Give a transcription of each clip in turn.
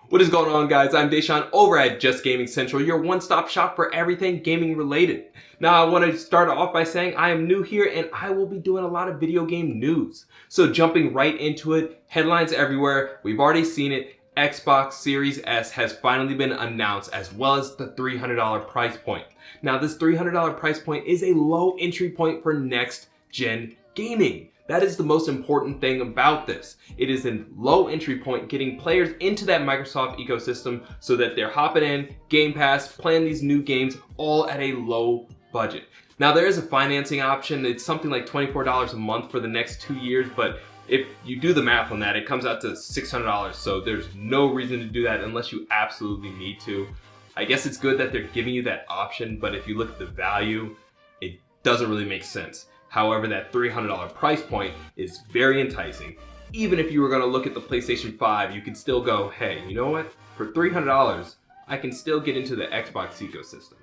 What is going on, guys? I'm Daeshawn over at JustGamingCentral, your one-stop shop for everything gaming related. Now, I want to start off by saying I am new here and I will be doing a lot of video game news. So jumping right into it, headlines everywhere, we've already seen it. Xbox Series S has finally been announced, as well as the $300 price point. Now, this $300 price point is a low entry point for next-gen gaming. That is the most important thing about this. It is a low entry point getting players into that Microsoft ecosystem so that they're hopping in, Game Pass, playing these new games, all at a low budget. Now, there is a financing option. It's something like $24 a month for the next 2 years, but if you do the math on that, it comes out to $600. So there's no reason to do that unless you absolutely need to. I guess it's good that they're giving you that option, but if you look at the value, it doesn't really make sense. However, that $300 price point is very enticing. Even if you were going to look at the PlayStation 5, you could still go, hey, you know what? For $300, I can still get into the Xbox ecosystem.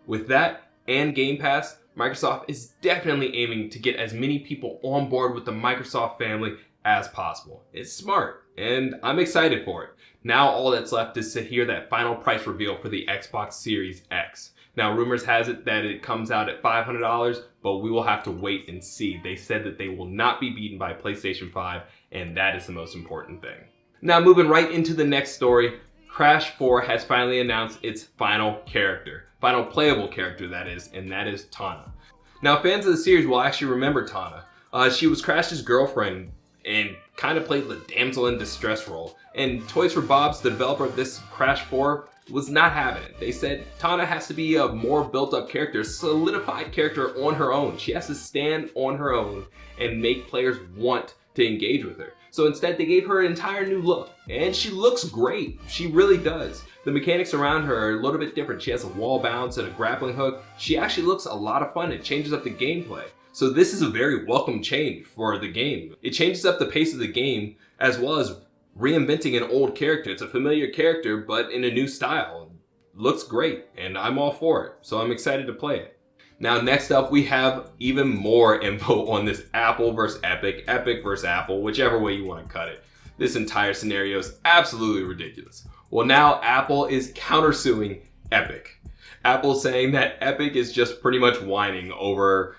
With that and Game Pass, Microsoft is definitely aiming to get as many people on board with the Microsoft family as possible. It's smart, and I'm excited for it. Now all that's left is to hear that final price reveal for the Xbox Series X. Now, rumors has it that it comes out at $500, but we will have to wait and see. They said that they will not be beaten by PlayStation 5, and that is the most important thing. Now, moving right into the next story, Crash 4 has finally announced its final playable character that is, and that is Tana. Now, fans of the series will actually remember Tana. She was Crash's girlfriend and kind of played the damsel in distress role. And Toys for Bob's, the developer of this Crash 4, was not having it. They said Tana has to be a more built up character, solidified character on her own. She has to stand on her own and make players want to engage with her. So instead they gave her an entire new look, and she looks great. She really does. The mechanics around her are a little bit different. She has a wall bounce and a grappling hook. She actually looks a lot of fun. It changes up the gameplay. So this is a very welcome change for the game. It changes up the pace of the game as well as reinventing an old character. It's a familiar character, but in a new style. Looks great, and I'm all for it. So I'm excited to play it. Now, next up, we have even more info on this Apple versus Epic, Epic versus Apple, whichever way you want to cut it. This entire scenario is absolutely ridiculous. Well, now Apple is countersuing Epic. Apple's saying that Epic is just pretty much whining over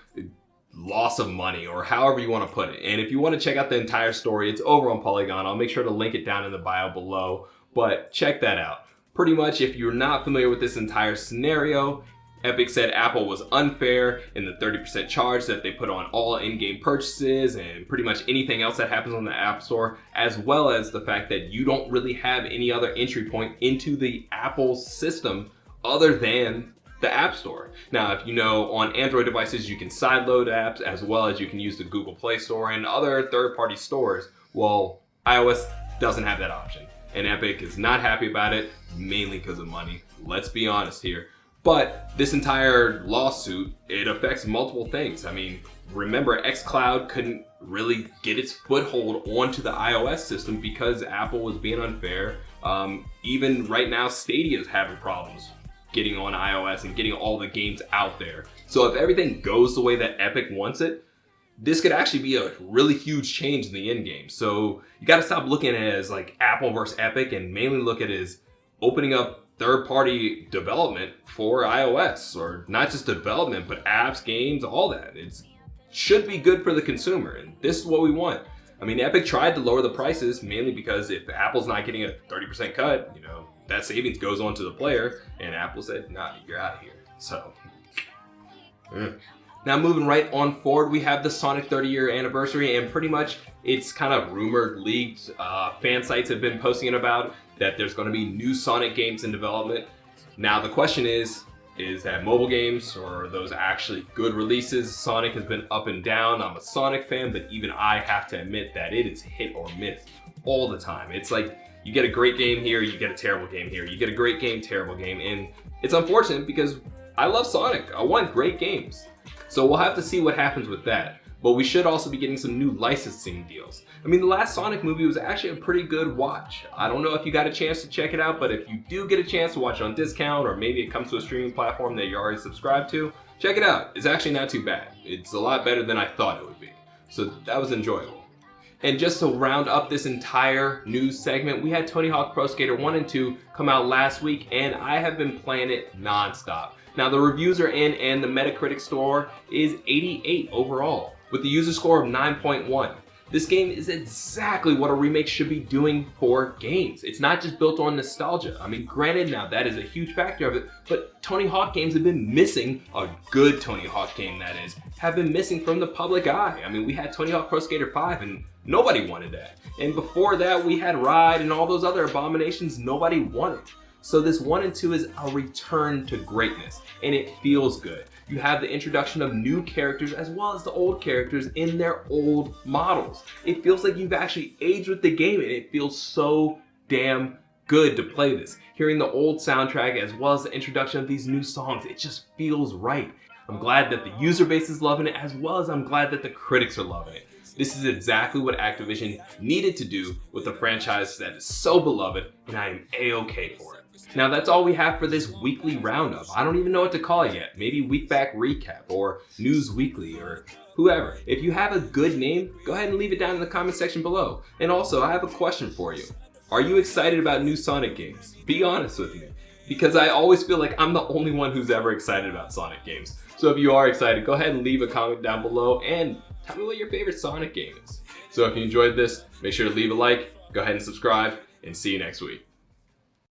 loss of money, or however you want to put it. And if you want to check out the entire story, it's over on Polygon. I'll make sure to link it down in the bio below, but check that out. Pretty much, if you're not familiar with this entire scenario, Epic said Apple was unfair in the 30% charge that they put on all in-game purchases and pretty much anything else that happens on the App Store, as well as the fact that you don't really have any other entry point into the Apple system other than the App Store. Now, if you know, on Android devices, you can sideload apps as well as you can use the Google Play Store and other third-party stores. Well, iOS doesn't have that option. And Epic is not happy about it, mainly because of money. Let's be honest here. But this entire lawsuit, it affects multiple things. I mean, remember, xCloud couldn't really get its foothold onto the iOS system because Apple was being unfair. Even right now, Stadia is having problems getting on iOS and getting all the games out there. So if everything goes the way that Epic wants it, this could actually be a really huge change in the end game. So you got to stop looking at it as like Apple versus Epic and mainly look at it as opening up third-party development for iOS, or not just development, but apps, games, all that. It should be good for the consumer, and this is what we want. I mean, Epic tried to lower the prices mainly because if Apple's not getting a 30% cut, you know, that savings goes on to the player, and Apple said, nah, you're out of here. So, Now moving right on forward, we have the Sonic 30-year anniversary, and pretty much it's kind of rumored, leaked, fan sites have been posting it about that there's going to be new Sonic games in development. Now the question is that mobile games or are those actually good releases? Sonic has been up and down. I'm a Sonic fan, but even I have to admit that it is hit or miss all the time. It's like you get a great game here, you get a terrible game here. You get a great game, terrible game. And it's unfortunate because I love Sonic. I want great games. So we'll have to see what happens with that. But we should also be getting some new licensing deals. I mean, the last Sonic movie was actually a pretty good watch. I don't know if you got a chance to check it out, but if you do get a chance to watch it on discount, or maybe it comes to a streaming platform that you're already subscribed to, check it out. It's actually not too bad. It's a lot better than I thought it would be. So that was enjoyable. And just to round up this entire news segment, we had Tony Hawk Pro Skater 1 and 2 come out last week, and I have been playing it non-stop. Now the reviews are in, and the Metacritic score is 88 overall, with the user score of 9.1. This game is exactly what a remake should be doing for games. It's not just built on nostalgia. I mean, granted, now that is a huge factor of it, but Tony Hawk games have been missing, a good Tony Hawk game that is, have been missing from the public eye. I mean, we had Tony Hawk Pro Skater 5 and nobody wanted that. And before that, we had Ride and all those other abominations nobody wanted. So this 1 and 2 is a return to greatness, and it feels good. You have the introduction of new characters as well as the old characters in their old models. It feels like you've actually aged with the game, and it feels so damn good to play this. Hearing the old soundtrack as well as the introduction of these new songs, it just feels right. I'm glad that the user base is loving it, as well as I'm glad that the critics are loving it. This is exactly what Activision needed to do with a franchise that is so beloved, and I am A-okay for it. Now that's all we have for this weekly roundup. I don't even know what to call it yet. Maybe Week Back Recap or News Weekly or whoever. If you have a good name, go ahead and leave it down in the comment section below. And also, I have a question for you. Are you excited about new Sonic games? Be honest with me, because I always feel like I'm the only one who's ever excited about Sonic games. So if you are excited, go ahead and leave a comment down below and tell me what your favorite Sonic game is. So if you enjoyed this, make sure to leave a like, go ahead and subscribe, and see you next week.